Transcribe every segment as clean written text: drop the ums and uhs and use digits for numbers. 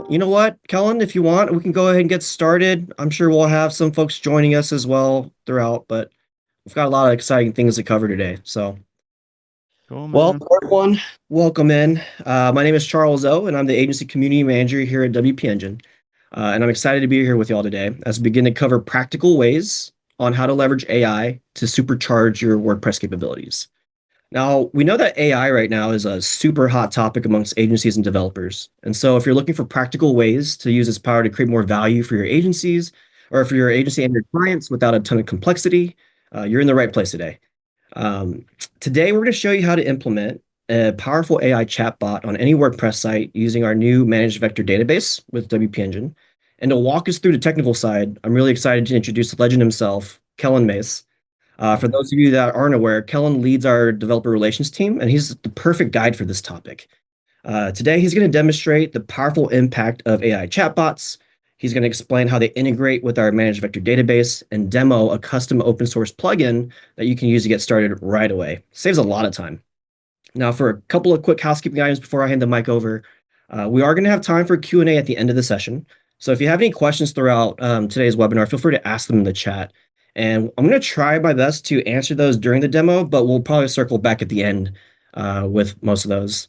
Well, you know what, Kellen, if you want, we can go ahead and get started. I'm sure we'll have some folks joining us as well throughout, but we've got a lot of exciting things to cover today. Cool, Well, man. everyone, welcome in. My name is Charles O, and I'm the agency community manager here at WP Engine. And I'm excited to be here with y'all today as we begin to cover practical ways on how to leverage AI to supercharge your WordPress capabilities. Now, we know that AI right now is a super hot topic amongst agencies and developers. And so, if you're looking for practical ways to use its power to create more value for your agencies, or for your agency and your clients without a ton of complexity, you're in the right place today. Um, Today, we're going to show you how to implement a powerful AI chatbot on any WordPress site using our new managed vector database with WP Engine. And to walk us through the technical side, I'm really excited to introduce the legend himself, Kellen Mace. For Yeah. those of you that aren't aware, Kellen leads our developer relations team, and he's the perfect guide for this topic. Today, he's going to demonstrate the powerful impact of AI chatbots. He's going to explain how they integrate with our managed vector database and demo a custom open source plugin that you can use to get started right away. Saves a lot of time. Now, for a couple of quick housekeeping items before I hand the mic over, we are going to have time for Q&A at the end of the session. So if you have any questions throughout today's webinar, feel free to ask them in the chat. And I'm going to try my best to answer those during the demo, but we'll probably circle back at the end with most of those.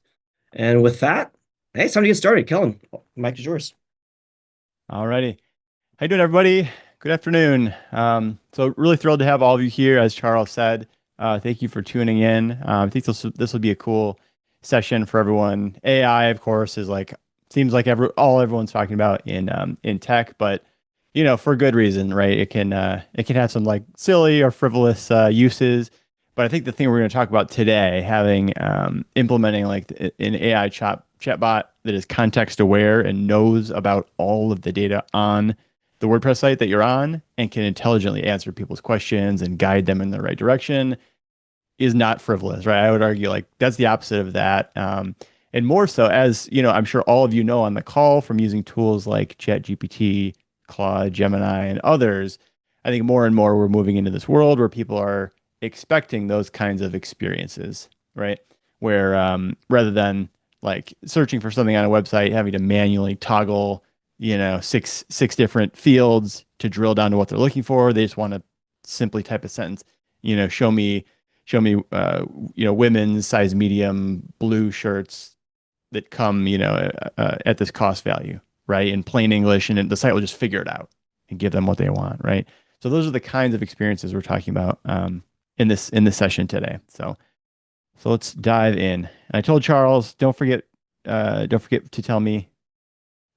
And with that, hey, it's time to get started. Kellen, mic is yours. Alrighty. How you doing, everybody? Good afternoon. So really thrilled to have all of you here, as Charles said. Thank you for tuning in. I think this will be a cool session for everyone. AI, of course, is like seems like everyone's talking about in tech, but for good reason, right? It can have some like silly or frivolous uses. But I think the thing we're going to talk about today, having implementing like an AI chatbot that is context aware and knows about all of the data on the WordPress site that you're on and can intelligently answer people's questions and guide them in the right direction is not frivolous, right? I would argue like that's the opposite of that. And more so, as I'm sure all of you know on the call from using tools like ChatGPT, Claude, Gemini, and others. I think more and more we're moving into this world where people are expecting those kinds of experiences, right? Where rather than like searching for something on a website, having to manually toggle, six different fields to drill down to what they're looking for, they just want to simply type a sentence, show me women's size medium blue shirts that come at this cost value, right, in plain English, and the site will just figure it out and give them what they want, right? So those are the kinds of experiences we're talking about in this session today. So let's dive in. And I told Charles, don't forget to tell me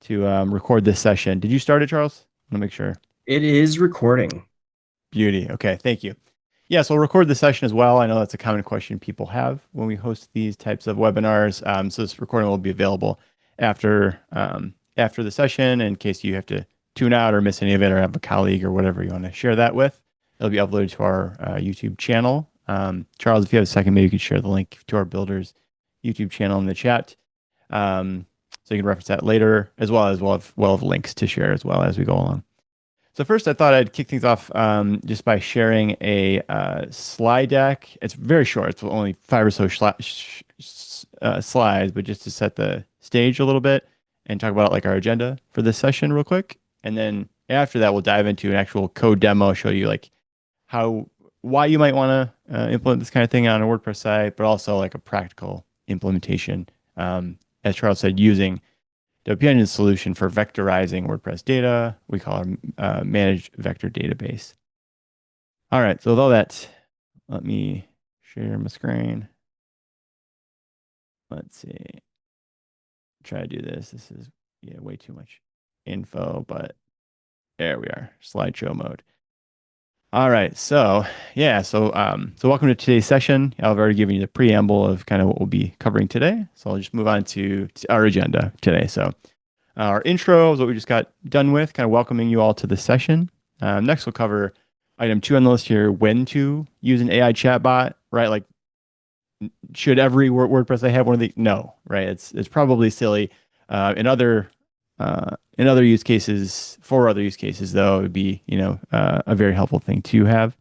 to record this session. Did you start it, Charles? I want to make sure. It is recording. Beauty. Okay, thank you. Yeah, so we'll record the session as well. I know that's a common question people have when we host these types of webinars. So this recording will be available after the session in case you have to tune out or miss any of it or have a colleague or whatever you want to share that with. It'll be uploaded to our YouTube channel. Charles, if you have a second, maybe you could share the link to our builders YouTube channel in the chat. So you can reference that later, as well as we'll have links to share as well as we go along. So first, I thought I'd kick things off just by sharing a slide deck. It's very short. It's only 5 or so slides, but just to set the stage a little bit and talk about like our agenda for this session real quick. And then after that, we'll dive into an actual code demo, show you like why you might want to implement this kind of thing on a WordPress site, but also like a practical implementation, as Charles said, using WP Engine's solution for vectorizing WordPress data. We call our managed vector database. All right, so with all that, let me share my screen. Let's see. Try to do this. This is way too much info, but there we are, slideshow mode. All right, so welcome to today's session. I've already given you the preamble of kind of what we'll be covering today. So I'll just move on to our agenda today. So our intro is what we just got done with, kind of welcoming you all to the session. Next, we'll cover item 2 on the list here, when to use an AI chatbot, right? Like, should every WordPress site have one of these? No, right? It's probably silly. In other use cases, for other use cases, though, it would be a very helpful thing to have.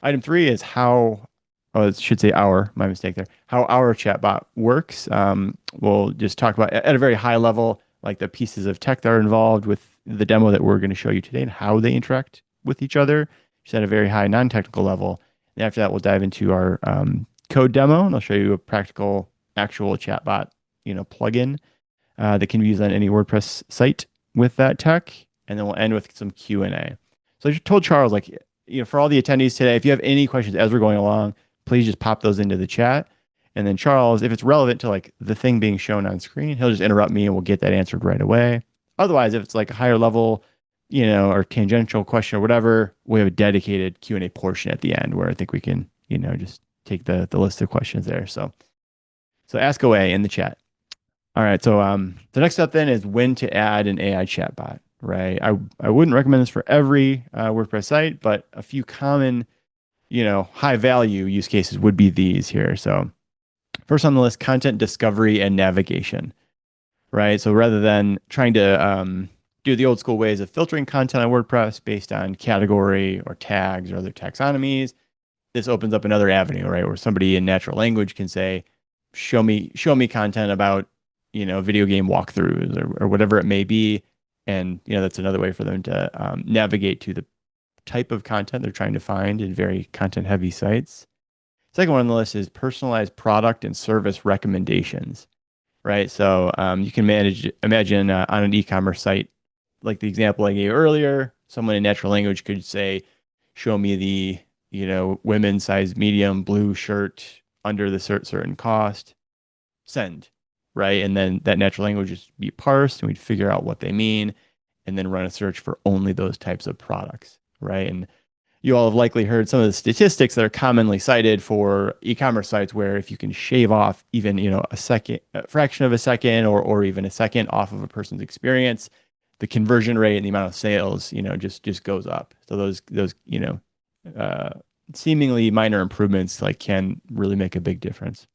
Item 3 is how, oh, it should say my mistake there, how our chatbot works. We'll just talk about at a very high level like the pieces of tech that are involved with the demo that we're going to show you today and how they interact with each other, just at a very high non-technical level. And after that, we'll dive into our code demo, and I'll show you a practical, actual chatbot, plugin that can be used on any WordPress site with that tech. And then we'll end with some Q&A. So I just told Charles, like, for all the attendees today, if you have any questions as we're going along, please just pop those into the chat. And then Charles, if it's relevant to like the thing being shown on screen, he'll just interrupt me and we'll get that answered right away. Otherwise, if it's like a higher level, or tangential question or whatever, we have a dedicated Q&A portion at the end where I think we can, just take the list of questions there. So ask away in the chat. All right. So the next step then is when to add an AI chatbot, right? I wouldn't recommend this for every WordPress site, but a few common, high value use cases would be these here. So first on the list, content discovery and navigation, right? So rather than trying to do the old school ways of filtering content on WordPress based on category or tags or other taxonomies, this opens up another avenue, right? Where somebody in natural language can say, show me content about, video game walkthroughs or whatever it may be. And, that's another way for them to navigate to the type of content they're trying to find in very content heavy sites. Second one on the list is personalized product and service recommendations, right? So you can imagine on an e-commerce site, like the example I gave earlier, someone in natural language could say, show me the, women's size medium blue shirt under the certain cost, send, right? And then that natural language would be parsed and we'd figure out what they mean and then run a search for only those types of products, right? And you all have likely heard some of the statistics that are commonly cited for e-commerce sites where if you can shave off even, a fraction of a second or even a second off of a person's experience, the conversion rate and the amount of sales, just goes up. So those seemingly minor improvements like can really make a big difference.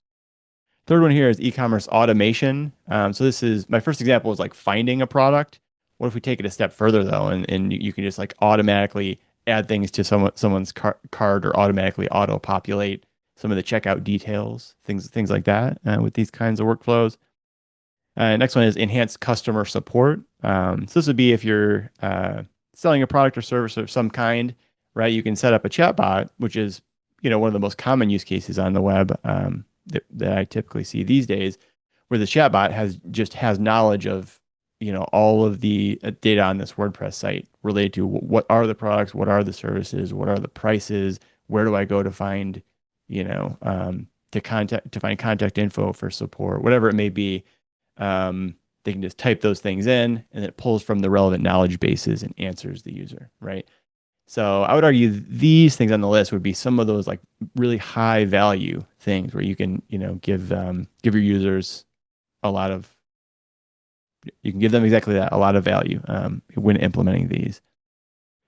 Third one here is e-commerce automation. So this is my first example is like finding a product. What if we take it a step further though, and you can just like automatically add things to someone's cart or automatically auto populate some of the checkout details, things like that with these kinds of workflows. Next one is enhanced customer support. So this would be if you're selling a product or service of some kind, right? You can set up a chatbot, which is one of the most common use cases on the web that I typically see these days, where the chatbot has knowledge of all of the data on this WordPress site related to what are the products, what are the services, what are the prices, where do I go to find to find contact info for support, whatever it may be. They can just type those things in and it pulls from the relevant knowledge bases and answers the user, right? So I would argue these things on the list would be some of those like really high value things where you can, give your users a lot of, you can give them exactly that, a lot of value when implementing these.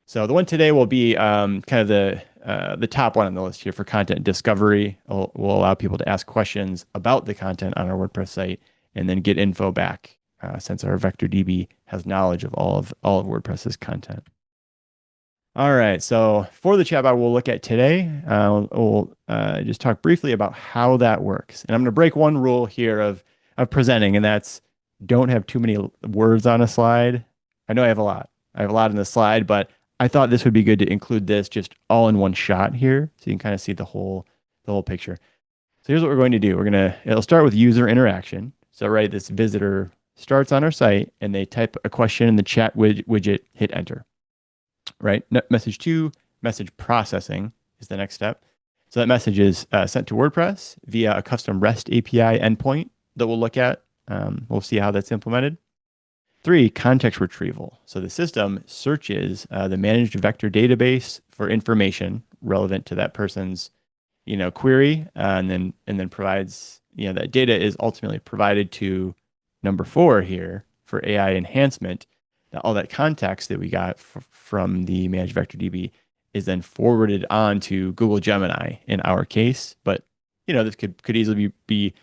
So the one today will be kind of the top one on the list here for content discovery. Will allow people to ask questions about the content on our WordPress site and then get info back since our vector DB has knowledge of all of WordPress's content. All right, so for the chatbot we'll look at today, we'll just talk briefly about how that works. And I'm going to break one rule here of presenting, and that's don't have too many words on a slide. I know I have a lot. I have a lot in the slide, but I thought this would be good to include this just all in one shot here, so you can kind of see the whole picture. So here's what we're going to do. It'll start with user interaction. So right, this visitor starts on our site and they type a question in the chat widget, hit enter. Right, message 2, message processing is the next step. So that message is sent to WordPress via a custom REST API endpoint that we'll look at. We'll see how that's implemented. 3, context retrieval. So the system searches the managed vector database for information relevant to that person's, query, and then provides, that data is ultimately provided to number 4 here for AI enhancement. All that context that we got from the managed vector DB is then forwarded on to Google Gemini in our case. But this could easily be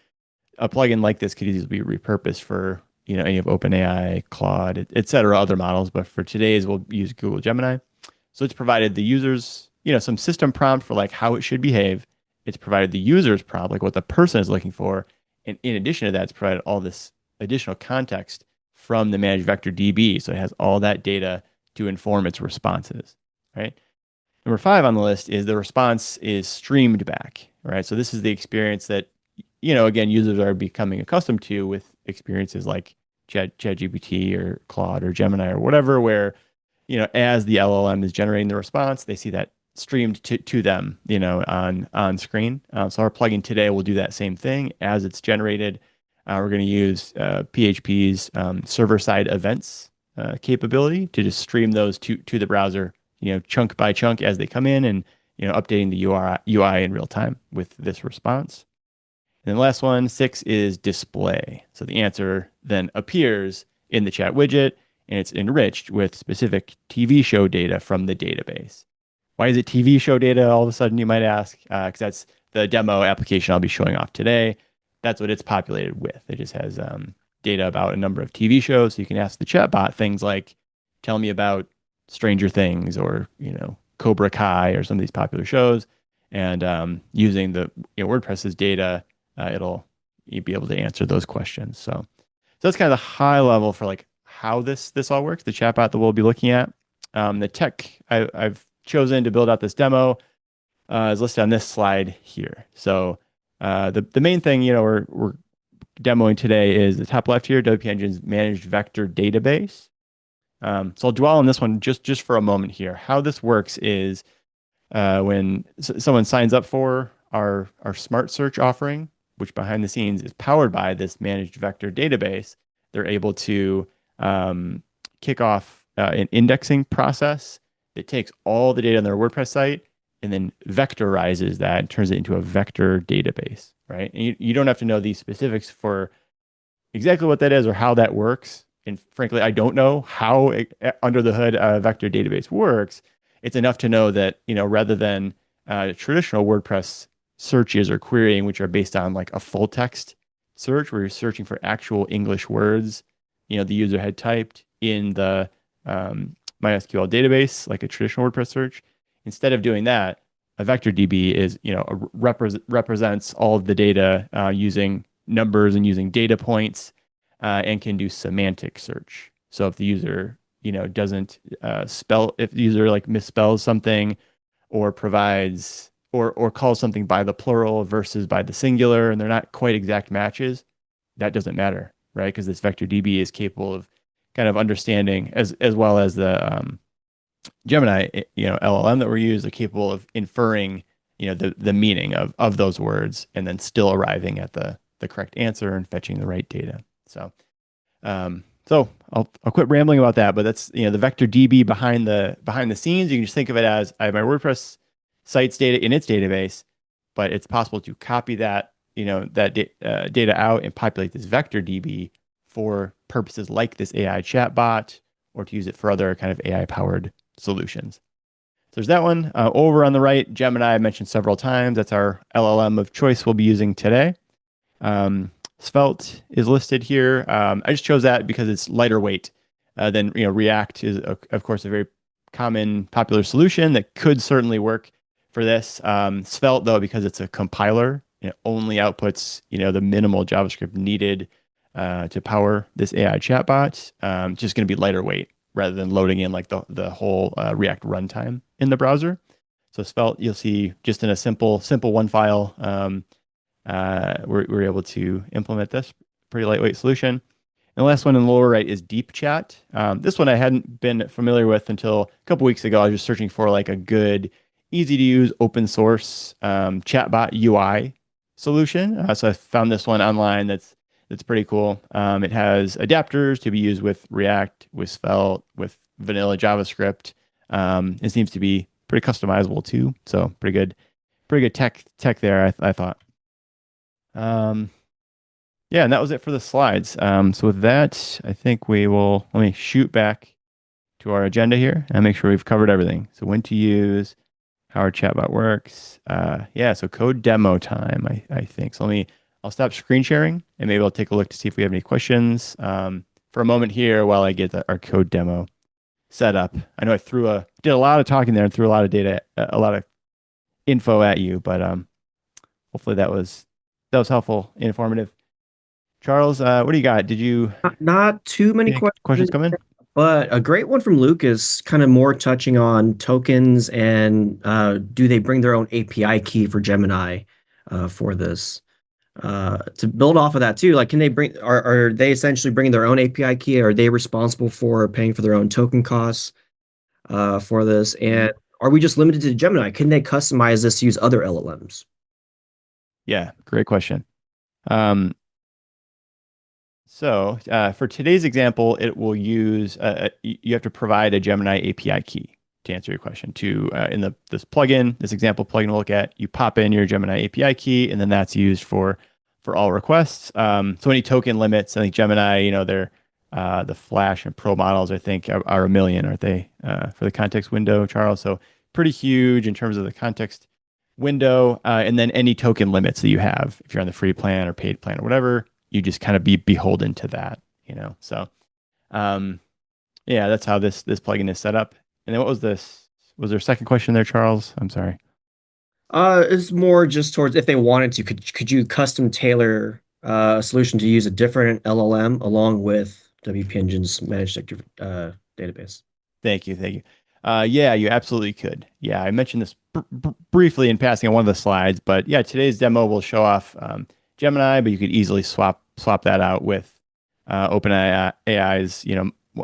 a plugin like this could easily be repurposed for any of OpenAI, Claude, et cetera, other models. But for today's, we'll use Google Gemini. So it's provided the users some system prompt for like how it should behave. It's provided the user's prompt, like what the person is looking for, and in addition to that, it's provided all this additional context from the managed vector DB. So it has all that data to inform its responses, right? Number 5 on the list is the response is streamed back, right? So this is the experience that, again, users are becoming accustomed to with experiences like ChatGPT or Claude or Gemini or whatever, where, as the LLM is generating the response, they see that streamed to them, on screen. So our plugin today will do that same thing as it's generated. We're going to use PHP's server-side events capability to just stream those to the browser, chunk by chunk as they come in, and updating the UI in real time with this response. And then the last one, 6, is display. So the answer then appears in the chat widget, and it's enriched with specific TV show data from the database. Why is it TV show data all of a sudden, you might ask? Because that's the demo application I'll be showing off today. That's what it's populated with. It just has data about a number of TV shows. So you can ask the chatbot things like, tell me about Stranger Things or, Cobra Kai or some of these popular shows. And using the WordPress's data, you'll be able to answer those questions. So that's kind of the high level for like how this all works. The chatbot that we'll be looking at, the tech I've chosen to build out this demo is listed on this slide here. So the main thing we're demoing today is the top left here, WP Engine's managed vector database. So I'll dwell on this one just for a moment here. How this works is when someone signs up for our smart search offering, which behind the scenes is powered by this managed vector database, they're able to kick off an indexing process that takes all the data on their WordPress site and then vectorizes that and turns it into a vector database, right? And you don't have to know these specifics for exactly what that is or how that works. And frankly, I don't know how under the hood a vector database works. It's enough to know that, rather than traditional WordPress searches or querying, which are based on like a full text search where you're searching for actual English words, the user had typed in the MySQL database, like a traditional WordPress search. Instead of doing that, a vector DB is, represents all of the data using numbers and using data points, and can do semantic search. So if the user, doesn't if the user like misspells something or provides or calls something by the plural versus by the singular, and they're not quite exact matches, that doesn't matter, right? Because this vector DB is capable of kind of understanding as well as the Gemini, LLM that we're using, are capable of inferring, the meaning of those words and then still arriving at the correct answer and fetching the right data. So, I'll quit rambling about that, but that's, the vector DB behind the scenes. You can just think of it as I have my WordPress site's data in its database, but it's possible to copy that, data out and populate this vector DB for purposes like this AI chatbot, or to use it for other kind of AI powered solutions. So there's that one. Over on the right, Gemini I mentioned several times. That's our LLM of choice we'll be using today. Svelte is listed here. I just chose that because it's lighter weight than React is, of course, a very common popular solution that could certainly work for this. Svelte, though, because it's a compiler, it only outputs the minimal JavaScript needed to power this AI chatbot. Just going to be lighter weight rather than loading in like the whole React runtime in the browser. So Svelte, you'll see just in a simple one file, we're able to implement this pretty lightweight solution. And the last one in the lower right is Deep Chat. This one I hadn't been familiar with until a couple weeks ago. I was just searching for like a good, easy to use, open source chatbot UI solution. So I found this one online that's pretty cool. It has adapters to be used with React, with Svelte, with vanilla JavaScript. It seems to be pretty customizable too. So pretty good tech there, I thought. Yeah, and that was it for the slides. So with that, I think let me shoot back to our agenda here and make sure we've covered everything. So when to use, how our chatbot works. Yeah, so code demo time, I think. So I'll stop screen sharing and maybe I'll take a look to see if we have any questions for a moment here while I get our code demo set up. I know I did a lot of talking there and threw a lot of data, a lot of info at you, but hopefully that was helpful, informative. Charles, what do you got? Did you Not too many see any questions, questions come in? but a great one from Luke is kind of more touching on tokens and do they bring their own API key for Gemini for this? To build off of that too, like can they bring are they essentially bringing their own API key? Are they responsible for paying for their own token costs for this? Mhm. And are we just limited to Gemini? Can they customize this to use other LLMs? Yeah, great question. Um, for today's example, it will use you have to provide a Gemini API key to answer your question. To in the this plugin, this example plugin we'll look at, you pop in your Gemini API key, and then that's used for all requests. So any token limits, I think Gemini, they're the Flash and Pro models, I think, are 1 million, aren't they? For the context window, Charles. So pretty huge in terms of the context window, and then any token limits that you have, if you're on the free plan or paid plan or whatever, you just kind of be beholden to that. So, um, yeah, that's how this plugin is set up. And then what was this? Was there a second question there, Charles? I'm sorry. It's more just towards if they wanted to, could you custom tailor a solution to use a different LLM along with WP Engine's managed sector database? Thank you, thank you. Yeah, you absolutely could. Yeah, I mentioned this briefly in passing on one of the slides, but yeah, today's demo will show off Gemini, but you could easily swap that out with OpenAI's,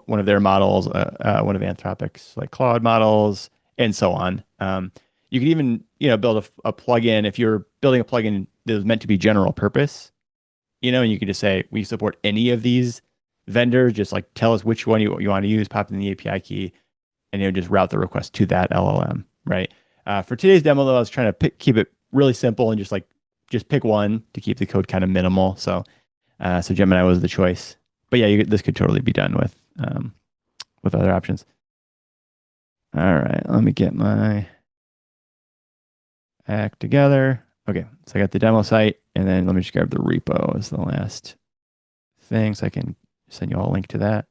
one of their models, one of Anthropic's like Claude models, and so on. You could even, build a plugin if you're building a plugin that was meant to be general purpose, and you could just say we support any of these vendors. Just like tell us which one you want to use, pop in the API key, and just route the request to that LLM, right? For today's demo, though, I was trying to keep it really simple and just pick one to keep the code kind of minimal. So Gemini was the choice. But yeah, this could totally be done with other options. All right, let me get my act together. Okay, so I got the demo site, and then let me just grab the repo as the last thing, so I can send you all a link to that.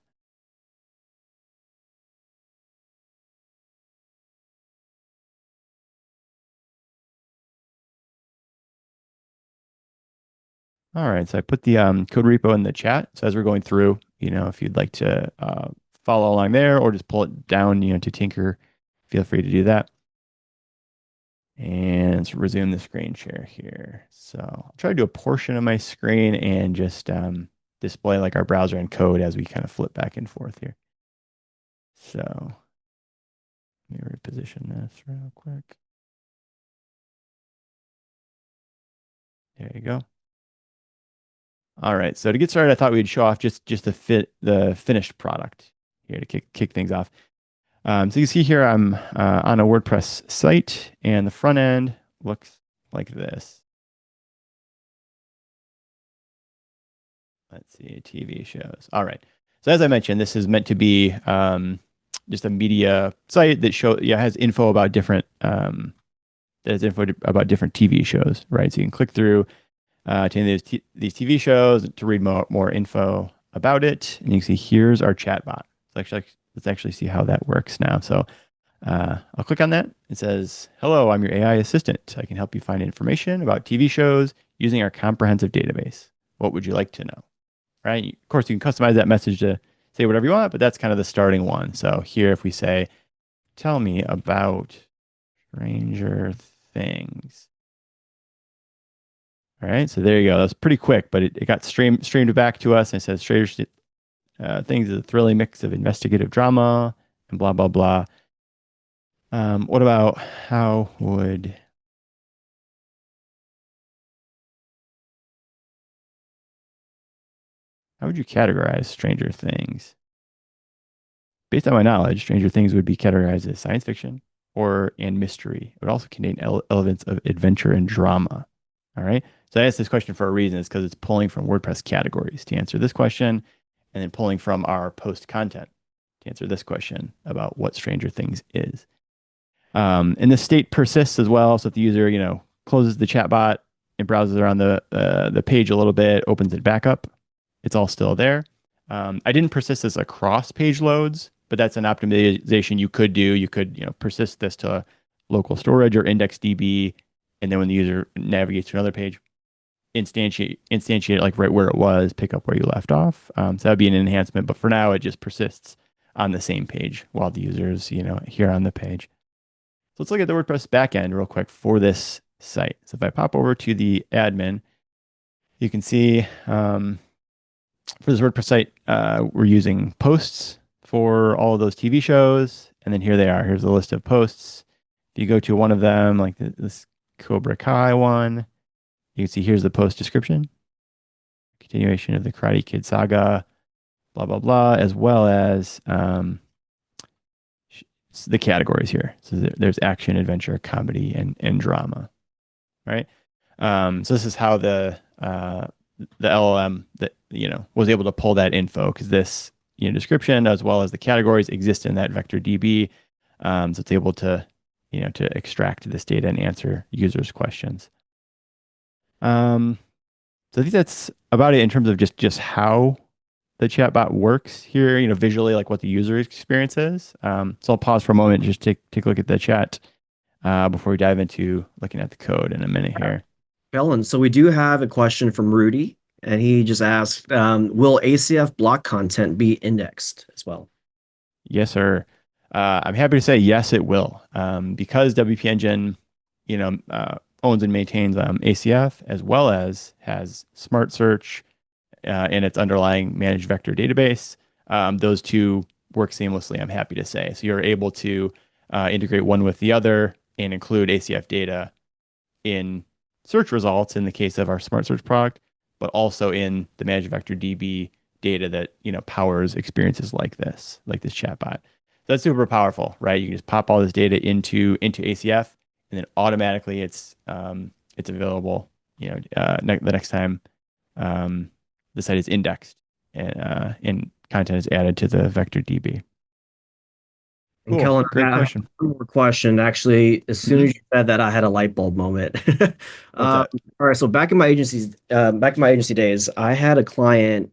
All right, so I put the code repo in the chat. So as we're going through, if you'd like to follow along there or just pull it down, to tinker, feel free to do that. And let's resume the screen share here. So I'll try to do a portion of my screen and just display like our browser and code as we kind of flip back and forth here. So let me reposition this real quick. There you go. All right. So to get started, I thought we'd show off just the finished product here to kick things off. So you can see here I'm on a WordPress site, and the front end looks like this. Let's see, TV shows. All right. So as I mentioned, this is meant to be just a media site that has info about different TV shows, right? So you can click through to any of these TV shows to read more info about it. And you can see here's our chatbot. Let's actually see how that works now. So I'll click on that. It says, "Hello, I'm your AI assistant. I can help you find information about TV shows using our comprehensive database. What would you like to know?" Right? Of course, you can customize that message to say whatever you want, but that's kind of the starting one. So here, if we say, "Tell me about Stranger Things." All right, so there you go. That's pretty quick, but it got streamed back to us, and it says Stranger Things is a thrilling mix of investigative drama and blah blah blah. What about how would you categorize Stranger Things? Based on my knowledge, Stranger Things would be categorized as science fiction, horror, and mystery. It would also contain elements of adventure and drama. All right. So I asked this question for a reason. It's because it's pulling from WordPress categories to answer this question, and then pulling from our post content to answer this question about what Stranger Things is. And the state persists as well. So if the user, closes the chatbot and browses around the page a little bit, opens it back up, it's all still there. I didn't persist this across page loads, but that's an optimization you could do. You could, persist this to local storage or index DB, and then when the user navigates to another page, instantiate it like right where it was, pick up where you left off. So that'd be an enhancement, but for now it just persists on the same page while the user is, here on the page. So let's look at the WordPress backend real quick for this site. So if I pop over to the admin, you can see for this WordPress site, we're using posts for all of those TV shows. And then here they are. Here's a list of posts. If you go to one of them, like this Cobra Kai one, you can see here's the post description, continuation of the Karate Kid saga, blah, blah, blah, as well as the categories here. So there's action, adventure, comedy, and drama, right? So this is how the LLM that was able to pull that info, because this description as well as the categories exist in that vector DB. So it's able to to extract this data and answer users' questions. So I think that's about it in terms of just how the chatbot works here, visually, like what the user experience is. So I'll pause for a moment, just take a look at the chat before we dive into looking at the code in a minute here. Ellen, so we do have a question from Rudy, and he just asked, will ACF block content be indexed as well? Yes, sir. I'm happy to say yes, it will. Because WP Engine, owns and maintains ACF as well as has Smart Search in its underlying managed vector database. Those two work seamlessly, I'm happy to say. So you're able to integrate one with the other and include ACF data in search results in the case of our Smart Search product, but also in the managed vector DB data that powers experiences like this chatbot. So that's super powerful, right? You can just pop all this data into ACF, and then automatically it's available. The next time the site is indexed and content is added to the vector DB. And Cool, Kellen, great I have question. one more question. Actually, as soon Hmm. as you said that, I had a light bulb moment. What's Um, that? all right, so back in my agency days, I had a client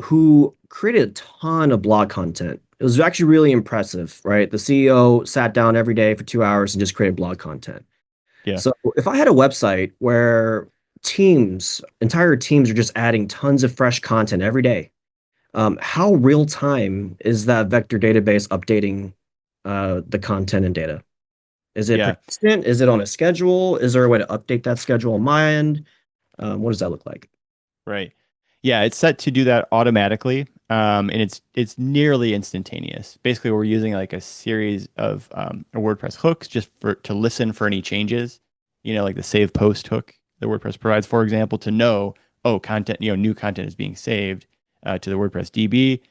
who created a ton of blog content. It was actually really impressive, right? The CEO sat down every day for 2 hours and just created blog content. Yeah, So if I had a website where entire teams are just adding tons of fresh content every day, how real time is that vector database updating the content and data? Is it yeah. persistent? Is it on a schedule? Is there a way to update that schedule on my end? What does that look like? Right. Yeah, it's set to do that automatically, and it's nearly instantaneous. Basically, we're using like a series of WordPress hooks just to listen for any changes. Like the save post hook that WordPress provides, for example, to know, oh, content, new content is being saved to the WordPress DB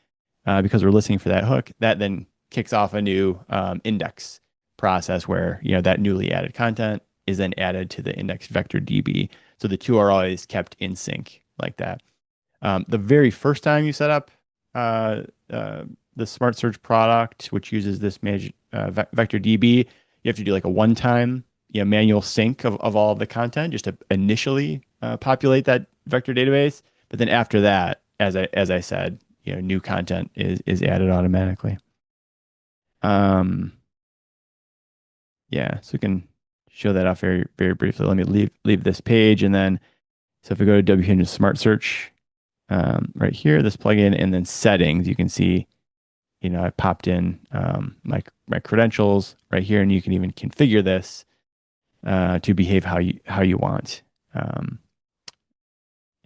because we're listening for that hook. That then kicks off a new index process where that newly added content is then added to the indexed vector DB. So the two are always kept in sync like that. The very first time you set up uh, the Smart Search product, which uses this vector DB, you have to do like a one-time manual sync of all of the content just to initially populate that vector database. But then after that, as I said, new content is added automatically. Um, yeah, so we can show that off very very briefly. Let me leave this page, and then so if we go to WP Smart Search right here, this plugin, and then settings, you can see, I popped in my credentials right here, and you can even configure this to behave how you want. And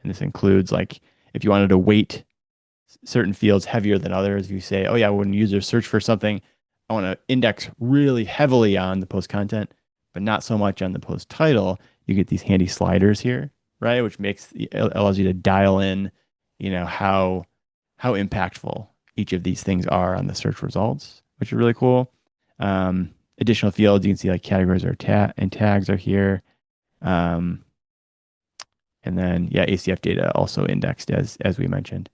this includes like if you wanted to weight certain fields heavier than others, if you say, oh yeah, when users search for something, I want to index really heavily on the post content, but not so much on the post title. You get these handy sliders here, right? Which allows you to dial in, how impactful each of these things are on the search results, which is really cool. Additional fields, you can see like categories and tags are here. Um, and then yeah, ACF data also indexed as we mentioned.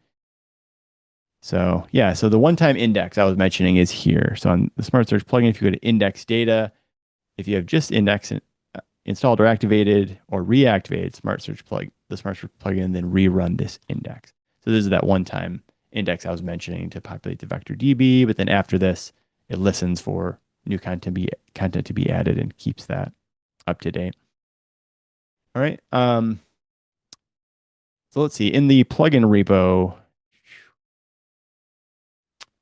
So yeah, so the one-time index I was mentioning is here. So on the Smart Search plugin, if you go to index data, if you have just index installed or activated or reactivated the Smart Search plugin, then rerun this index. So this is that one-time index I was mentioning to populate the vector DB. But then after this, it listens for new content to be added and keeps that up to date. All right. So let's see. In the plugin repo,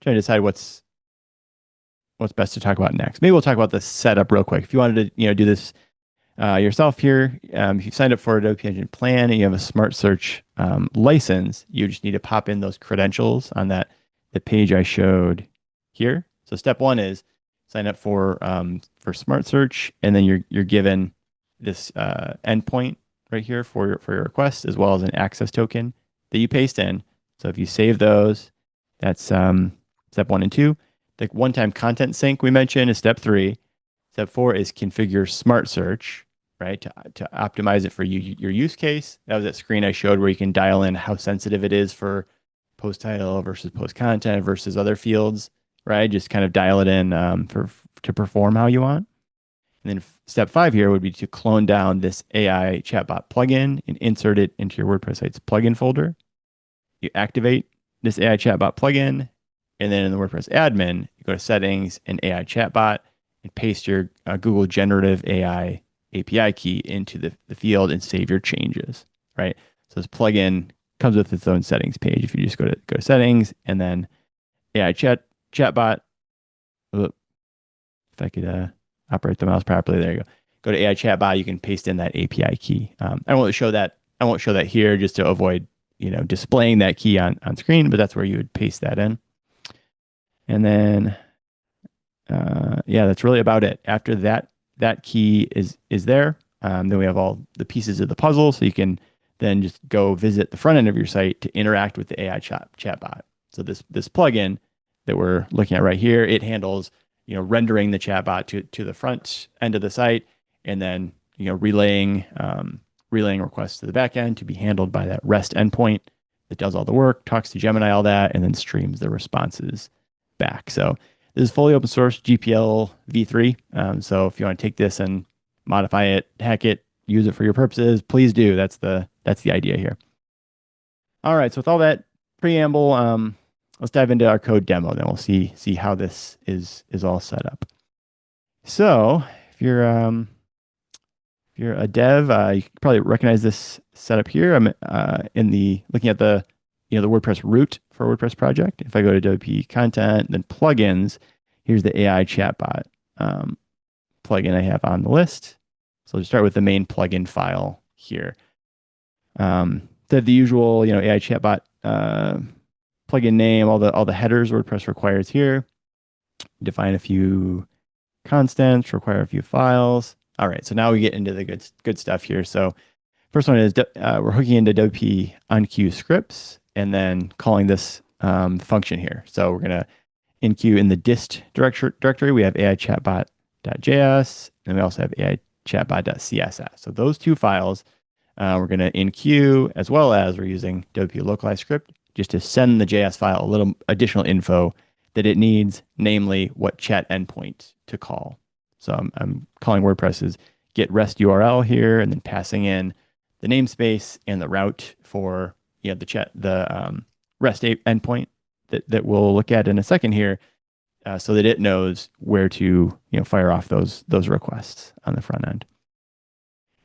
trying to decide what's best to talk about next. Maybe we'll talk about the setup real quick. If you wanted to, do this yourself here, if you've signed up for a WP Engine plan and you have a Smart Search license, you just need to pop in those credentials on the page I showed here. So step one is sign up for Smart Search, and then you're given this endpoint right here for your request, as well as an access token that you paste in. So if you save those, that's step one and two. The one-time content sync we mentioned is step three. Step four is configure Smart Search, right, to optimize it for your use case. That was that screen I showed where you can dial in how sensitive it is for post title versus post content versus other fields, right? Just kind of dial it in to perform how you want. And then step five here would be to clone down this AI chatbot plugin and insert it into your WordPress site's plugin folder. You activate this AI chatbot plugin, and then in the WordPress admin, you go to settings and AI chatbot and paste your Google generative AI API key into the field and save your changes, right? So this plugin comes with its own settings page. If you just go to settings and then AI chatbot, if I could operate the mouse properly, there you go. Go to AI chatbot, you can paste in that API key. I won't show that. I won't show that here just to avoid displaying that key on screen, but that's where you would paste that in. And then yeah, that's really about it. After that key is there, then we have all the pieces of the puzzle. So you can then just go visit the front end of your site to interact with the AI chatbot. So this plugin that we're looking at right here, it handles rendering the chatbot to the front end of the site, and then relaying requests to the back end to be handled by that REST endpoint that does all the work, talks to Gemini, all that, and then streams the responses back. So this is fully open source GPL v3. So if you want to take this and modify it, hack it, use it for your purposes, please do. That's the idea here. All right. So with all that preamble, let's dive into our code demo. Then we'll see how this is all set up. So if you're a dev, you can probably recognize this setup here. I'm looking at the WordPress root for a WordPress project. If I go to WP content, then plugins, here's the AI chatbot plugin I have on the list. So I'll just start with the main plugin file here. The usual AI chatbot plugin name, all the headers WordPress requires here. Define a few constants, require a few files. All right, so now we get into the good stuff here. So first one is we're hooking into WP onQueue scripts and then calling this function here. So we're gonna enqueue in the dist directory. We have AI chatbot.js, and we also have AI chatbot.css. So those two files we're gonna enqueue, as well as we're using WP localized script just to send the JS file a little additional info that it needs, namely what chat endpoint to call. So I'm calling WordPress's get REST URL here, and then passing in the namespace and the route for the REST endpoint that we'll look at in a second here, so that it knows where to fire off those requests on the front end.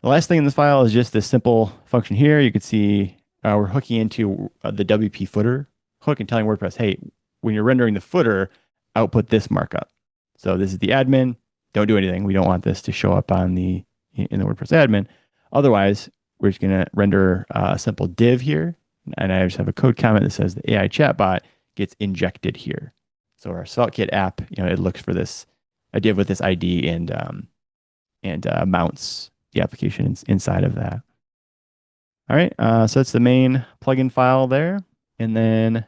The last thing in this file is just this simple function here. You can see we're hooking into the WP footer hook and telling WordPress, hey, when you're rendering the footer, output this markup. So this is the admin. Don't do anything. We don't want this to show up in the WordPress admin. Otherwise, we're just going to render a simple div here. And I just have a code comment that says the AI chatbot gets injected here. So our SvelteKit app, it looks for a div with this ID and mounts the application inside of that. All right, so that's the main plugin file there. And then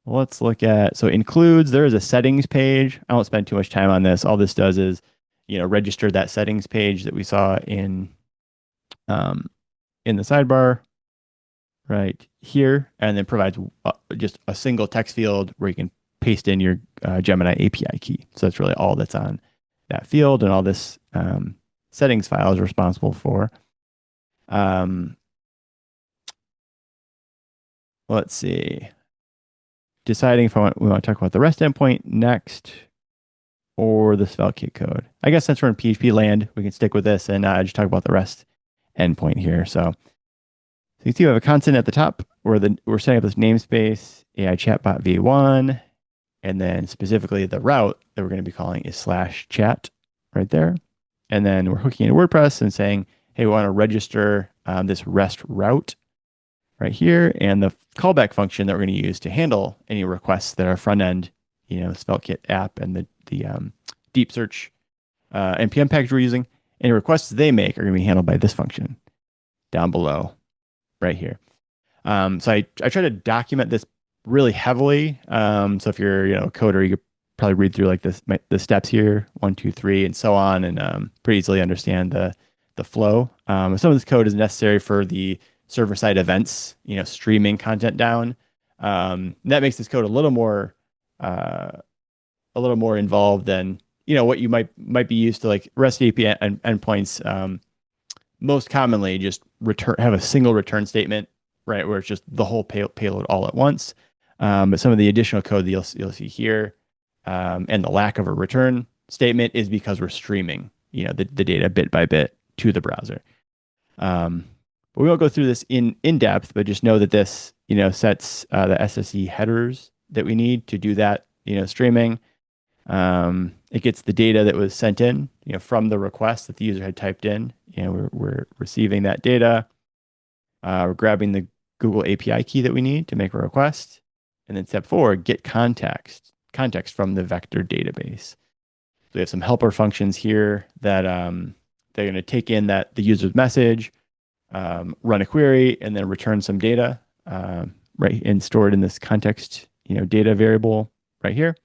let's look at, so includes, there is a settings page. I won't spend too much time on this. All this does is, register that settings page that we saw in the sidebar right here, and then provides just a single text field where you can paste in your Gemini API key. So that's really all that's on that field, and all this settings file is responsible for. Let's see. Deciding if we want to talk about the REST endpoint next or the SvelteKit code. I guess since we're in PHP land, we can stick with this and just talk about the REST endpoint here. So you see we have a constant at the top where we're setting up this namespace, AI Chatbot V1, and then specifically the route that we're going to be calling is slash chat right there. And then we're hooking into WordPress and saying, hey, we want to register this REST route right here, and the callback function that we're going to use to handle any requests that our front end, SvelteKit app and the deep search npm package we're using, any requests they make are going to be handled by this function down below right here. So I try to document this really heavily. So if you're a coder, you could probably read through like the steps here, 1, 2, 3, and so on, and pretty easily understand the flow. Some of this code is necessary for the server side events, streaming content down. That makes this code uh, a little more involved than what you might be used to, like REST API endpoints. Most commonly, just have a single return statement, right, where it's just the whole payload all at once. But some of the additional code that you'll see here, and the lack of a return statement is because we're streaming, the data bit by bit to the browser. But we won't go through this in depth, but just know that this, sets the SSE headers that we need to do that, streaming. It gets the data that was sent in, from the request that the user had typed in. We're receiving that data. We're grabbing the Google API key that we need to make a request. And then step 4, get context from the vector database. So we have some helper functions here that they're going to take in the user's message, run a query, and then return some data, right, and store it in this context, data variable right here.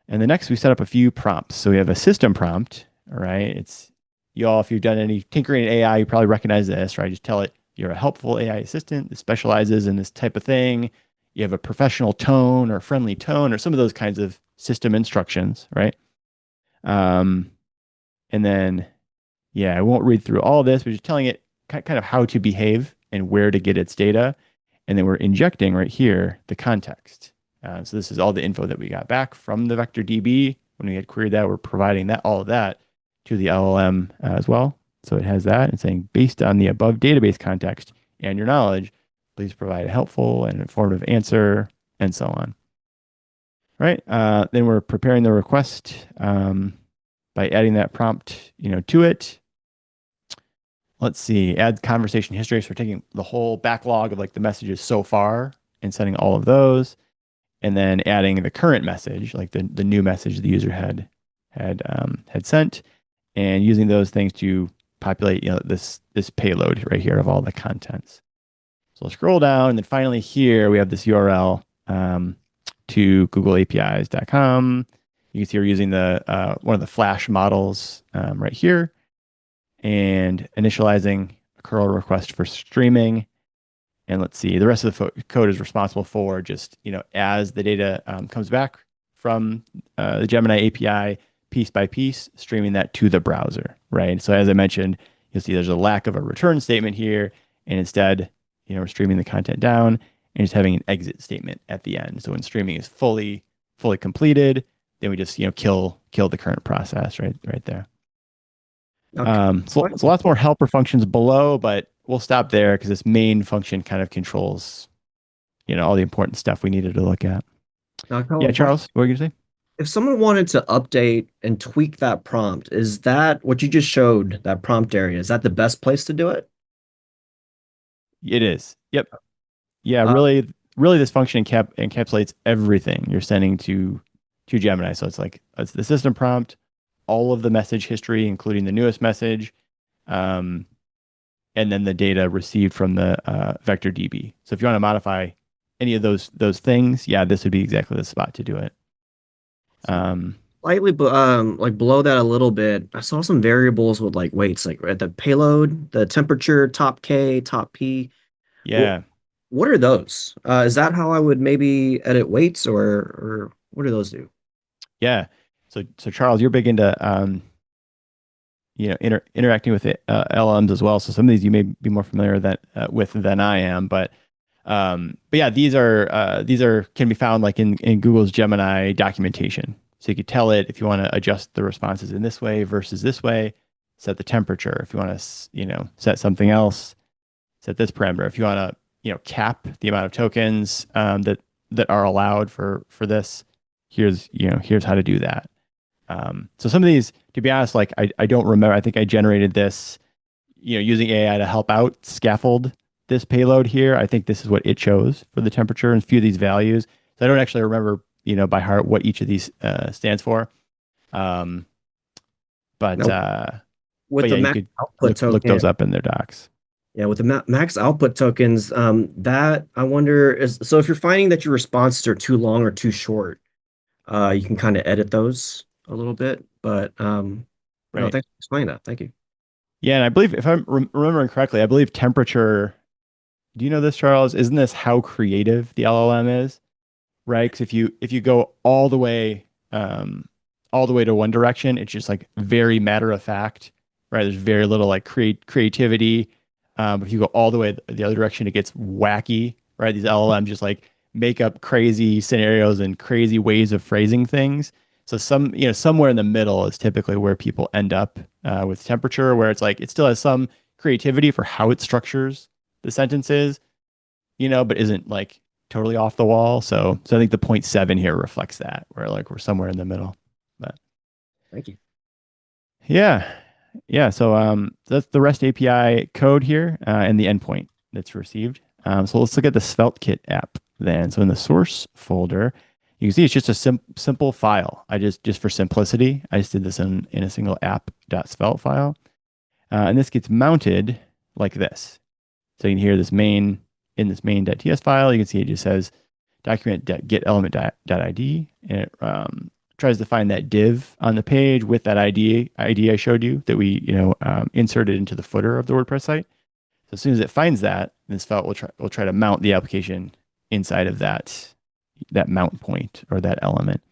And then next we set up a few prompts. So we have a system prompt, all right? It's if you've done any tinkering in AI, you probably recognize this, right? Just tell it you're a helpful AI assistant that specializes in this type of thing. You have a professional tone or friendly tone or some of those kinds of system instructions, right? And then, I won't read through all this, but just telling it kind of how to behave and where to get its data. And then we're injecting right here the context. So this is all the info that we got back from the vector DB. When we had queried that, we're providing all of that to the LLM as well. So it has that and saying, based on the above database context and your knowledge, please provide a helpful and informative answer, and so on. Right. Then we're preparing the request by adding that prompt, to it. Let's see, add conversation history. So we're taking the whole backlog of like the messages so far and setting all of those, and then adding the current message, like the new message the user had sent, and using those things to populate this payload right here of all the contents. So we'll scroll down, and then finally here we have this URL to googleapis.com. You can see we're using the one of the Flash models right here, and initializing a curl request for streaming. And let's see, the rest of the code is responsible for just, as the data comes back from the Gemini API piece by piece, streaming that to the browser, right? So as I mentioned, you'll see there's a lack of a return statement here, and instead, we're streaming the content down and just having an exit statement at the end. So when streaming is fully completed, then we just, kill the current process right there. Okay. So lots more helper functions below, but we'll stop there because this main function kind of controls, all the important stuff we needed to look at. Now, Yeah, Charles, what were you going to say? if someone wanted to update and tweak that prompt, is that what you just showed, that prompt area? Is that the best place to do it? It is. Yep. Yeah, Uh, really this function encapsulates everything you're sending to Gemini. So it's the system prompt, all of the message history, including the newest message, and then the data received from the vector DB. So if you want to modify any of those things, this would be exactly the spot to do it. Slightly, like below that a little bit, I saw some variables with like weights, like at the payload, the temperature, top K, top P. What, Yeah, what are those? Is that how I would maybe edit weights, or what do those do? yeah. So Charles, you're big into interacting with LLMs as well. So some of these you may be more familiar with than I am, but yeah, these are can be found like in Google's Gemini documentation. So you could tell it if you want to adjust the responses in this way versus this way, set the temperature. If you want to, set something else, set this parameter. If you want to, cap the amount of tokens that are allowed for this, here's how to do that. So some of these, to be honest, like I don't remember. I think I generated this, using AI to help out scaffold this payload here. I think this is what it chose for the temperature and a few of these values. So I don't actually remember, by heart what each of these stands for. Um, but Now, uh, with but the yeah, you max could output look token, those up in their docs. yeah, with the max output tokens, that I wonder is so if you're finding that your responses are too long or too short, you can kind of edit those a little bit. But no, Right. thanks for explaining that. Thank you. Yeah, and I believe if I'm remembering correctly, I believe temperature. Do you know this, Charles? Isn't this how creative the LLM is? Right? Because if you go all the way to one direction, it's just like very matter of fact, right? There's very little like creativity. If you go all the way the other direction, it gets wacky, right? These LLMs just like make up crazy scenarios and crazy ways of phrasing things. So somewhere in the middle is typically where people end up with temperature, where it's like it still has some creativity for how it structures the sentences, but isn't like totally off the wall. So I think the point 0.7 here reflects that, where like we're somewhere in the middle. But Thank you. yeah, yeah. So that's the REST API code here and the endpoint that's received. So let's look at the SvelteKit app then. So in the source folder, you can see it's just a simple file. I just for simplicity, I just did this in a single app.svelte file, and this gets mounted like this. So you can hear this main in this main.ts file. You can see it just says document.getElement.id, and it tries to find that div on the page with that ID I showed you that we inserted into the footer of the WordPress site. So as soon as it finds that, this file will try to mount the application inside of that mount point or that element.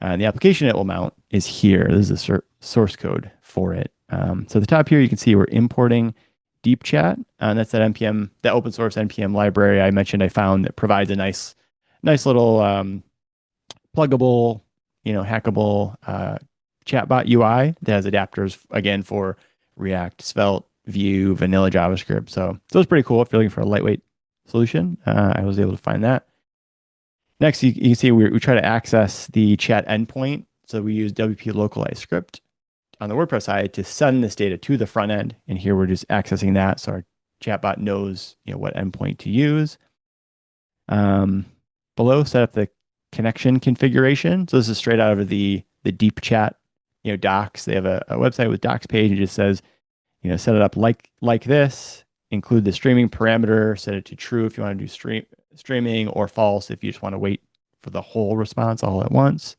The application it will mount is here. This is the source code for it. So at the top here, you can see we're importing Deep Chat, and that's that open source npm library I mentioned. I found that provides a nice little pluggable, hackable chatbot UI that has adapters again for React, Svelte, Vue, vanilla JavaScript. So it's pretty cool if you're looking for a lightweight solution. I was able to find that. Next, you can see we try to access the chat endpoint. So we use WP localized script on the WordPress side to send this data to the front end. And here we're just accessing that. So our chatbot knows, what endpoint to use. Below, set up the connection configuration. So this is straight out of the deep chat, docs. They have a website with docs page. It just says, set it up like this, include the streaming parameter, set it to true if you want to do streaming, or false if you just want to wait for the whole response all at once,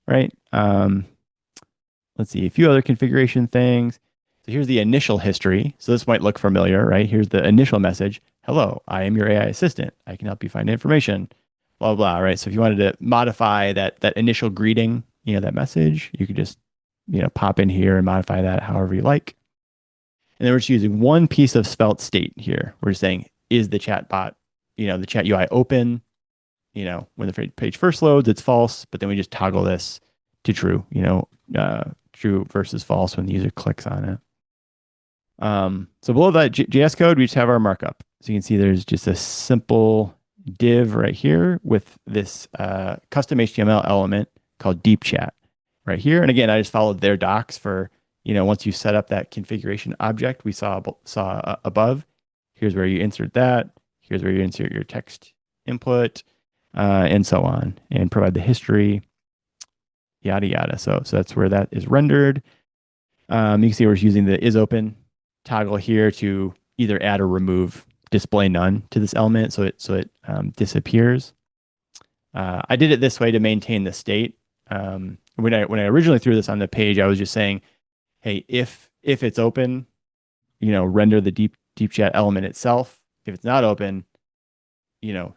right? Let's see, a few other configuration things. So here's the initial history. So this might look familiar, right? Here's the initial message. Hello, I am your AI assistant. I can help you find information, blah, blah, right? So if you wanted to modify that initial greeting, that message, you could just, pop in here and modify that however you like. And then we're just using one piece of Svelte state here. We're just saying, is the chatbot, the chat UI open? When the page first loads, it's false, but then we just toggle this to true, true versus false when the user clicks on it. So below that JS code, we just have our markup. So you can see there's just a simple div right here with this custom HTML element called deep chat right here. And again, I just followed their docs for, once you set up that configuration object we saw above, here's where you insert that. Here's where you insert your text input, and so on, and provide the history, yada, yada. So that's where that is rendered. You can see we're using the isOpen toggle here to either add or remove display none to this element, so it disappears. I did it this way to maintain the state. When I originally threw this on the page, I was just saying, hey, if it's open, render the deep chat element itself. If it's not open,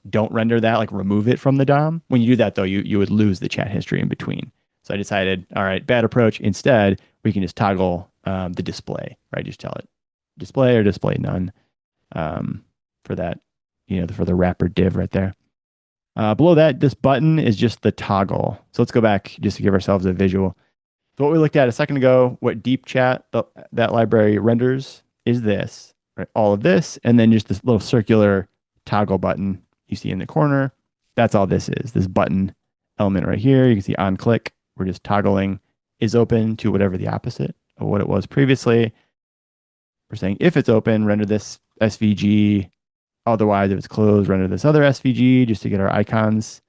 don't render that, like remove it from the DOM. When you do that though, you would lose the chat history in between. So I decided, all right, bad approach. Instead, we can just toggle the display, right? Just tell it display or display none for that, for the wrapper div right there. Below that, this button is just the toggle. So let's go back just to give ourselves a visual. So what we looked at a second ago, what deep chat, that library renders is this. right? All of this, and then just this little circular toggle button you see in the corner. That's all this is. This button element right here. You can see on click. We're just toggling is open to whatever the opposite of what it was previously. We're saying if it's open, render this SVG. Otherwise, if it's closed, render this other SVG just to get our icons,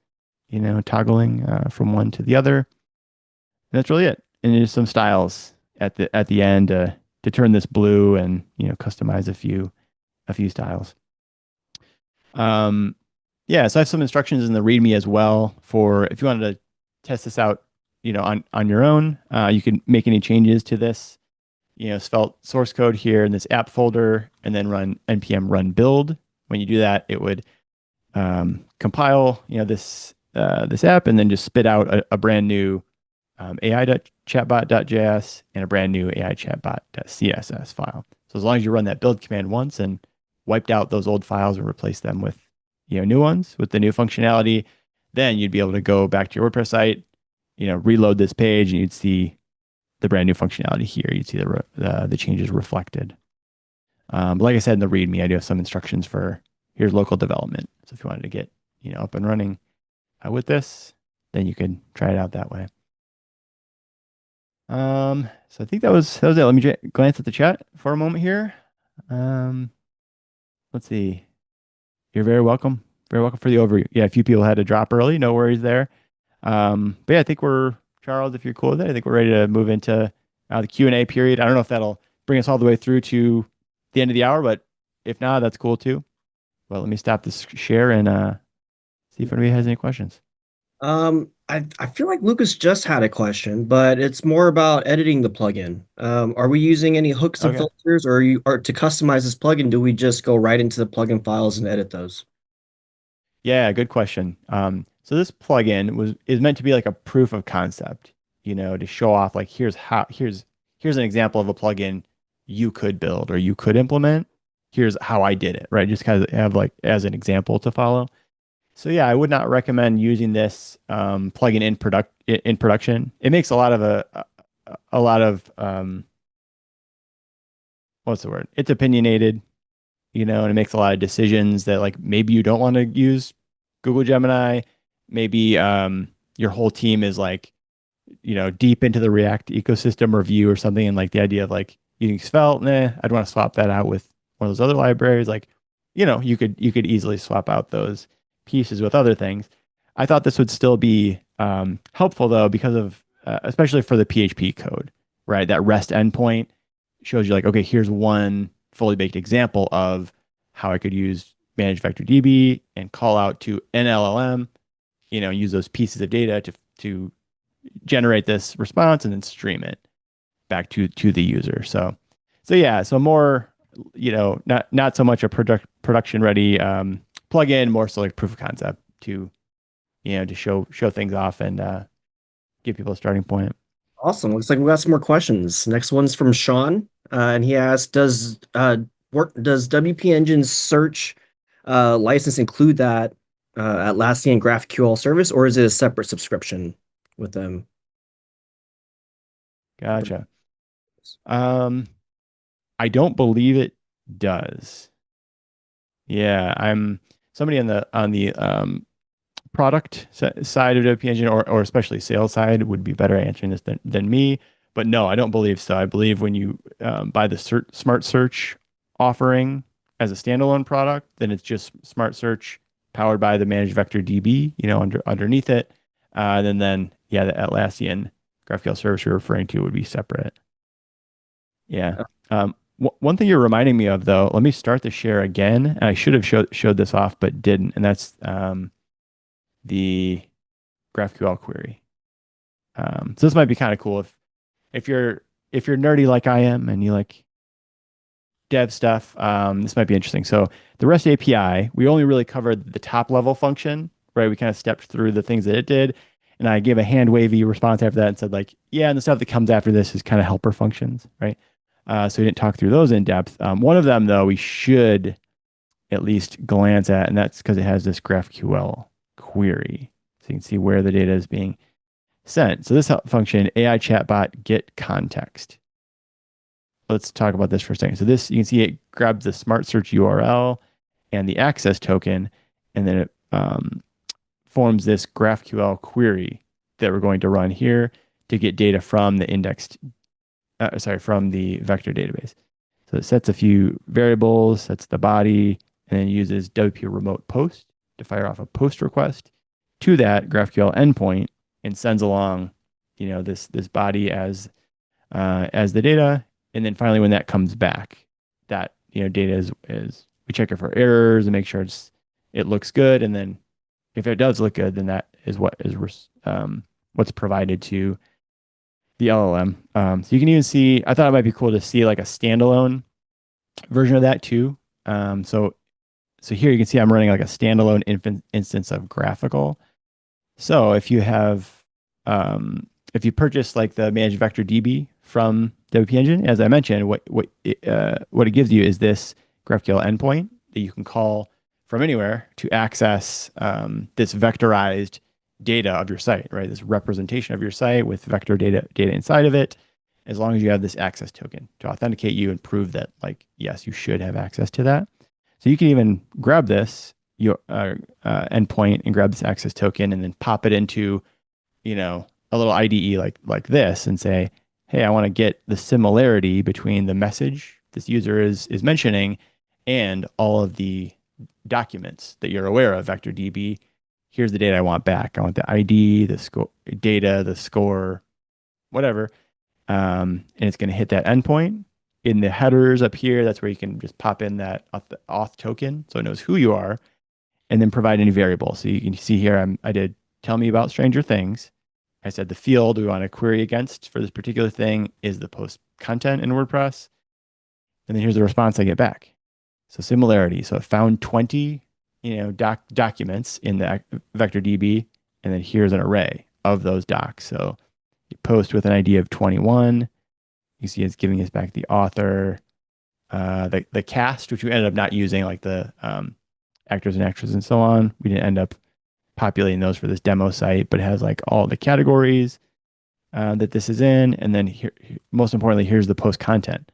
toggling from one to the other. And that's really it. And there's some styles at the end to turn this blue and customize a few styles. Um, yeah, so I have some instructions in the README as well for if you wanted to test this out, on your own. You can make any changes to this, Svelte source code here in this app folder, and then run npm run build. When you do that, it would compile, this app, and then just spit out a brand new AI.chatbot.js and a brand new AI.chatbot.css file. So as long as you run that build command once and wiped out those old files and replaced them with new ones with the new functionality, then you'd be able to go back to your WordPress site, reload this page, and you'd see the brand new functionality here. You'd see the changes reflected. But like I said in the README, I do have some instructions for here's local development. So if you wanted to get up and running with this, then you could try it out that way. So I think that was it. Let me glance at the chat for a moment here. Um, let's see. You're very welcome. Very welcome for the overview. Yeah, a few people had to drop early. No worries there. But yeah, I think Charles, if you're cool with it, I think we're ready to move into the Q&A period. I don't know if that'll bring us all the way through to the end of the hour, but if not, that's cool too. Well, let me stop this share and see if anybody has any questions. I feel like Lucas just had a question, but it's more about editing the plugin. Are we using any hooks and Okay. filters, or to customize this plugin, do we just go right into the plugin files and edit those? Yeah, good question. So this plugin is meant to be like a proof of concept, to show off like here's an example of a plugin you could build or you could implement. Here's how I did it, right? Just kind of have like as an example to follow. So yeah, I would not recommend using this plugin in production. It makes a lot of what's the word? It's opinionated, and it makes a lot of decisions that like maybe you don't want to use Google Gemini. Maybe your whole team is like, deep into the React ecosystem or Vue or something, and like the idea of like using Svelte, I'd want to swap that out with one of those other libraries. Like, you could easily swap out those pieces with other things. I thought this would still be helpful though, because of especially for the PHP code, right? That REST endpoint shows you like, okay, here's one fully baked example of how I could use manage vector DB and call out to an LLM, use those pieces of data to generate this response and then stream it back to the user. So yeah, so more, not so much a production ready plugin, more so like proof of concept to show things off and give people a starting point. Awesome. Looks like we got some more questions. Next one's from Sean, and he asked, does WP Engine's search license include that Atlassian GraphQL service, or is it a separate subscription with them? Gotcha. Um, I don't believe it does. Yeah, I'm somebody on the product side of WP Engine or especially sales side would be better at answering this than me. But no, I don't believe so. I believe when you buy the Smart Search offering as a standalone product, then it's just Smart Search powered by the Managed Vector DB, underneath it. Then yeah, the Atlassian GraphQL service you're referring to would be separate. Yeah. One thing you're reminding me of, though, let me start the share again. And I should have showed this off, but didn't. And that's the GraphQL query. So this might be kind of cool if you're nerdy like I am and you like dev stuff. This might be interesting. So the REST API, we only really covered the top level function, right? We kind of stepped through the things that it did, and I gave a hand wavy response after that and said like, yeah, and the stuff that comes after this is kind of helper functions, right? So we didn't talk through those in depth. One of them though, we should at least glance at, and that's because it has this GraphQL query. So you can see where the data is being sent. So this function, AI chatbot get context. let's talk about this for a second. So this, you can see it grabs the smart search URL and the access token, and then it forms this GraphQL query that we're going to run here to get data from the from the vector database. So it sets a few variables, sets the body, and then uses WP remote post to fire off a post request to that GraphQL endpoint and sends along, this body as the data. And then finally, when that comes back, that data is we check it for errors and make sure it looks good. And then if it does look good, then that is what's provided to the LLM. So you can even see. I thought it might be cool to see like a standalone version of that too. So here you can see I'm running like a standalone instance of graphical. So if you purchase like the managed vector DB from WP Engine, as I mentioned, what it gives you is this GraphQL endpoint that you can call from anywhere to access this vectorized data of your site, right? This representation of your site with vector data inside of it, as long as you have this access token to authenticate you and prove that, like, yes, you should have access to that. So you can even grab this your endpoint and grab this access token and then pop it into, a little IDE like this and say, hey, I want to get the similarity between the message this user is mentioning and all of the documents that you're aware of, vector DB. Here's the data I want back. I want the ID, the score, data, the score, whatever. And it's going to hit that endpoint. In the headers up here, that's where you can just pop in that auth token so it knows who you are, and then provide any variable. So you can see here, I did tell me about Stranger Things. I said the field we want to query against for this particular thing is the post content in WordPress. And then here's the response I get back. So similarity. So it found 20, documents in the vector DB, and then here's an array of those docs. So you post with an ID of 21. You see it's giving us back the author, the cast, which we ended up not using, like the actors and actresses and so on. We didn't end up populating those for this demo site, but it has like all the categories that this is in. And then here, most importantly, here's the post content.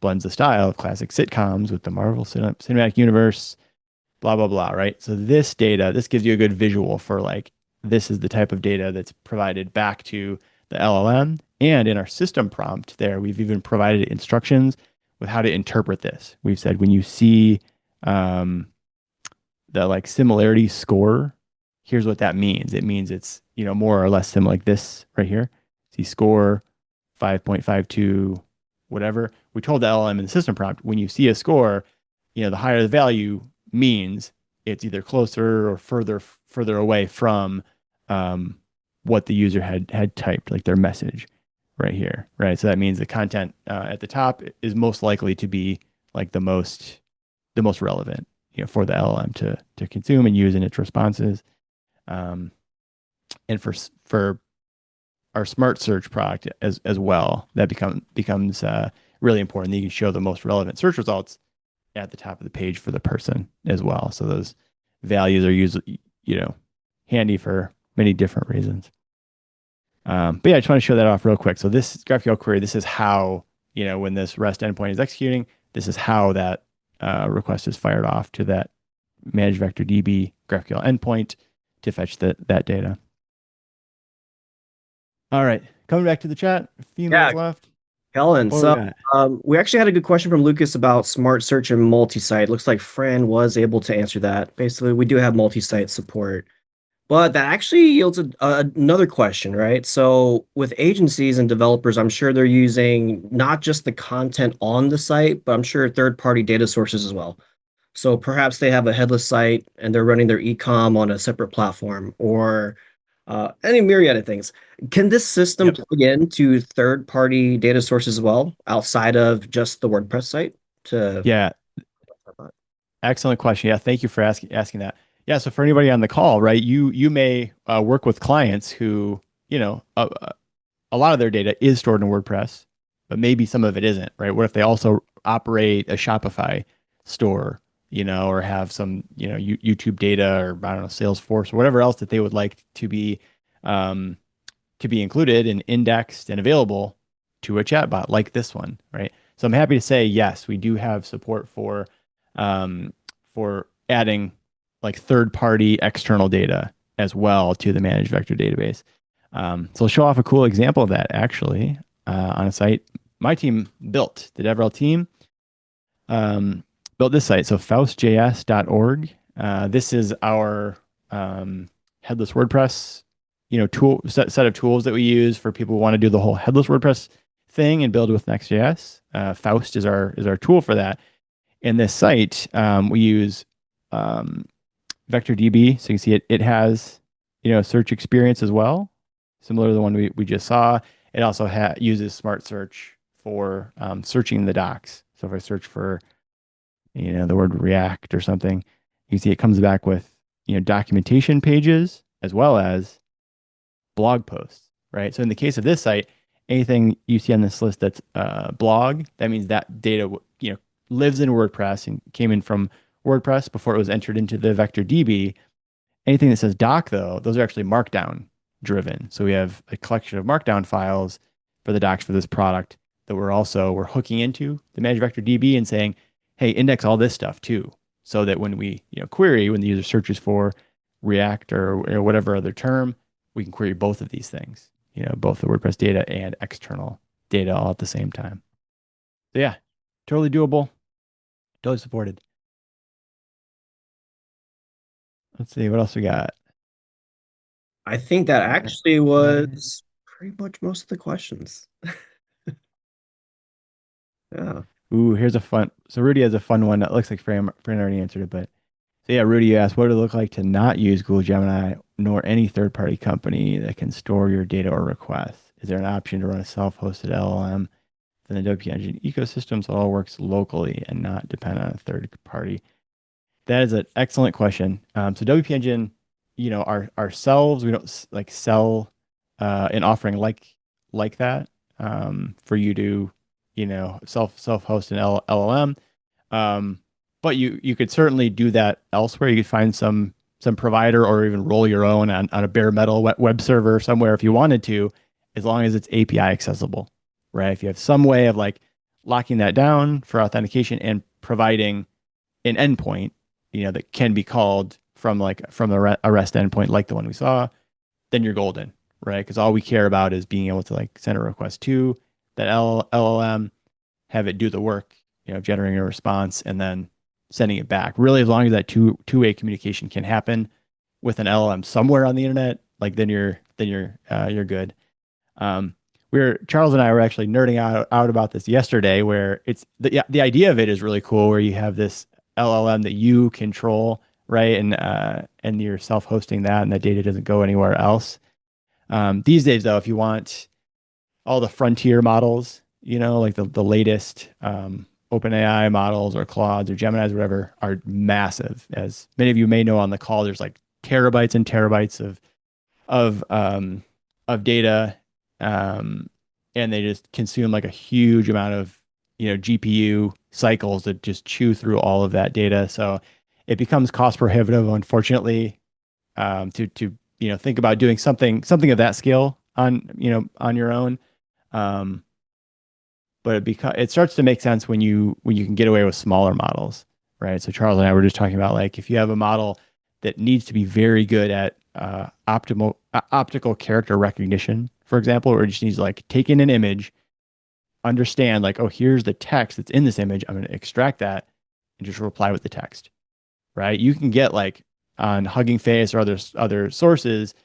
Blends the style of classic sitcoms with the Marvel Cinematic Universe, blah, blah, blah, right? So this gives you a good visual for like, this is the type of data that's provided back to the LLM. And in our system prompt there, we've even provided instructions with how to interpret this. We've said when you see the like similarity score, here's what that means. It means it's, more or less similar, like this right here. See score 5.52, whatever. We told the LLM in the system prompt, when you see a score, the higher the value means it's either closer or further away from what the user had typed, like their message right here, right? So that means the content at the top is most likely to be like the most relevant, for the LLM to consume and use in its responses. And for our smart search product as well, that becomes really important. You can show the most relevant search results at the top of the page for the person as well. So those values are usually, handy for many different reasons. But yeah, I just want to show that off real quick. So this GraphQL query, this is how, when this REST endpoint is executing, this is how that request is fired off to that managed vector DB GraphQL endpoint to fetch that data. All right, coming back to the chat, a few Yeah, minutes left. Helen. What do we So got? we actually had a good question from Lucas about smart search and multi-site. Looks like Fran was able to answer that. Basically, we do have multi-site support. But that actually yields another question, right? So with agencies and developers, I'm sure they're using not just the content on the site, but I'm sure third-party data sources as well. So perhaps they have a headless site and they're running their e-com on a separate platform or any myriad of things. Can this system Yep. plug into third-party data sources as well outside of just the WordPress site to Yeah, excellent question. Yeah, thank you for asking that. Yeah, so for anybody on the call, right, you may work with clients who, a lot of their data is stored in WordPress, but maybe some of it isn't, right? What if they also operate a Shopify store, or have some, YouTube data, or I don't know, Salesforce or whatever else that they would like to be included and indexed and available to a chatbot like this one, right? So I'm happy to say, yes, we do have support um, for adding like third-party external data as well to the managed vector database. So I'll show off a cool example of that actually on a site my team built, the DevRel team um, built this site. So faustjs.org. This is our headless WordPress, tool set of tools that we use for people who want to do the whole headless WordPress thing and build with Next.js. Faust is our tool for that. In this site, we use um, VectorDB. So you can see it has search experience as well, similar to the one we just saw. It also uses Smart Search for searching the docs. So if I search for the word React or something, you see it comes back with documentation pages as well as blog posts, right? So in the case of this site, anything you see on this list that's blog, that means that data lives in WordPress and came in from WordPress before it was entered into the vector DB. Anything that says doc, though, those are actually markdown driven. So we have a collection of markdown files for the docs for this product that we're hooking into the managed vector DB and saying, hey, index all this stuff too, so that when we query, when the user searches for React or whatever other term, we can query both of these things, both the WordPress data and external data all at the same time. So yeah, totally doable, totally supported. Let's see what else we got. I think that actually Right. was pretty much most of the questions. Yeah. Ooh, here's a fun. So Rudy has a fun one that looks like Fran already answered it, but so yeah, Rudy asked, what would it look like to not use Google Gemini nor any third-party company that can store your data or requests? Is there an option to run a self-hosted LLM in the WP Engine ecosystem so it all works locally and not depend on a third party? That is an excellent question. So WP Engine, ourselves, we don't like sell an offering like that for you to, self-host an LLM. Um, but you could certainly do that elsewhere. You could find some provider or even roll your own on a bare metal web server somewhere if you wanted to, as long as it's API accessible, right? If you have some way of like locking that down for authentication and providing an endpoint, that can be called from a REST endpoint like the one we saw, then you're golden, right? Because all we care about is being able to like send a request to that LLM, have it do the work, generating a response and then sending it back. Really, as long as that two-way communication can happen with an LLM somewhere on the internet, like then you're good. Um, Charles and I were actually nerding out about this yesterday, where it's the idea of it is really cool, where you have this LLM that you control, right, and you're self-hosting that, and that data doesn't go anywhere else. These days, though, if you want all the frontier models, like the latest OpenAI models or Claudes or Geminis or whatever, are massive. As many of you may know on the call, there's like terabytes and terabytes of um, of data, um, and they just consume like a huge amount of GPU cycles that just chew through all of that data. So it becomes cost prohibitive, unfortunately, to think about doing something of that scale on your own. Um, but it starts to make sense when you can get away with smaller models, right? So Charles and I were just talking about, like, if you have a model that needs to be very good at optical character recognition, for example, or it just needs to like take in an image, understand like, oh, here's the text that's in this image. I'm going to extract that and just reply with the text, right? You can get like on Hugging Face or other sources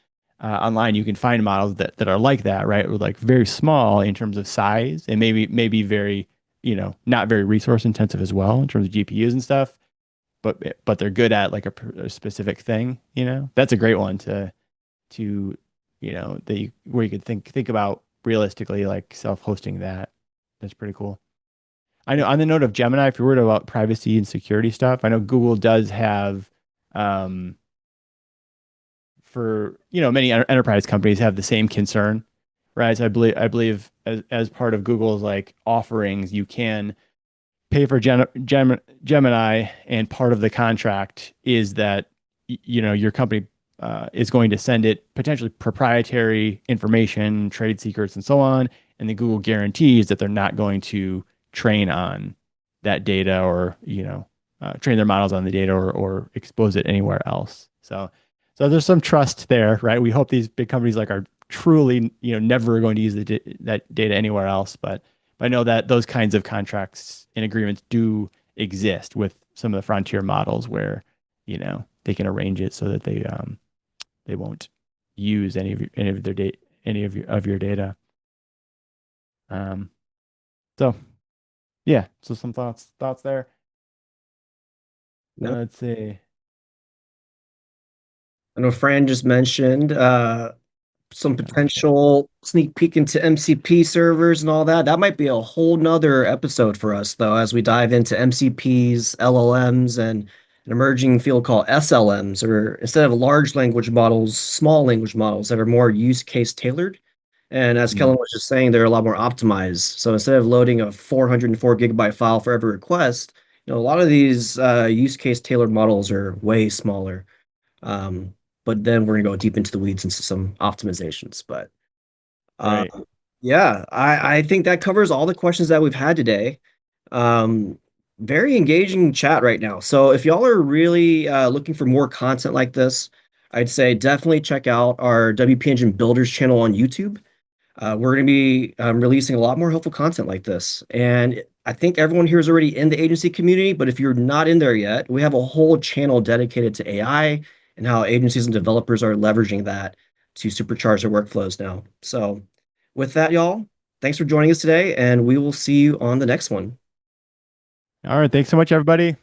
online, you can find models that are like that, right? With like very small in terms of size and maybe very, not very resource intensive as well in terms of GPUs and stuff, but they're good at like a specific thing, That's a great one to where you could think about realistically like self-hosting that. That's pretty cool. I know on the note of Gemini, if you're worried about privacy and security stuff, I know Google does have um, for many enterprise companies have the same concern, right? So I believe as part of Google's like offerings, you can pay for Gemini, and part of the contract is that your company is going to send it potentially proprietary information, trade secrets, and so on, and then Google guarantees that they're not going to train on that data or, train their models on the data or expose it anywhere else. So there's some trust there, right? We hope these big companies like are truly, never going to use that data anywhere else. But I know that those kinds of contracts and agreements do exist with some of the frontier models where, they can arrange it so that they won't use any of their data, any of your data. Um, so yeah, so some thoughts there. No, Let's see. I know Fran just mentioned some Gotcha. potential sneak peek into MCP servers and all that. That might be a whole nother episode for us, though, as we dive into MCPs, LLMs, and an emerging field called SLMs, or instead of large language models, small language models that are more use case tailored. And as Mm, Kellen was just saying, they're a lot more optimized. So instead of loading a 404 gigabyte file for every request, a lot of these use case tailored models are way smaller. Um, but then we're gonna go deep into the weeds into some optimizations. But uh, great. yeah, I think that covers all the questions that we've had today. Um, Very engaging chat right now. So if y'all are really looking for more content like this, I'd say definitely check out our WP Engine Builders channel on YouTube. We're going to be releasing a lot more helpful content like this. And I think everyone here is already in the agency community, but if you're not in there yet, we have a whole channel dedicated to AI and how agencies and developers are leveraging that to supercharge their workflows now. So, with that, y'all, thanks for joining us today, and we will see you on the next one. All right. Thanks so much, everybody.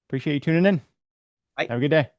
Appreciate you tuning in. Bye. Have a good day.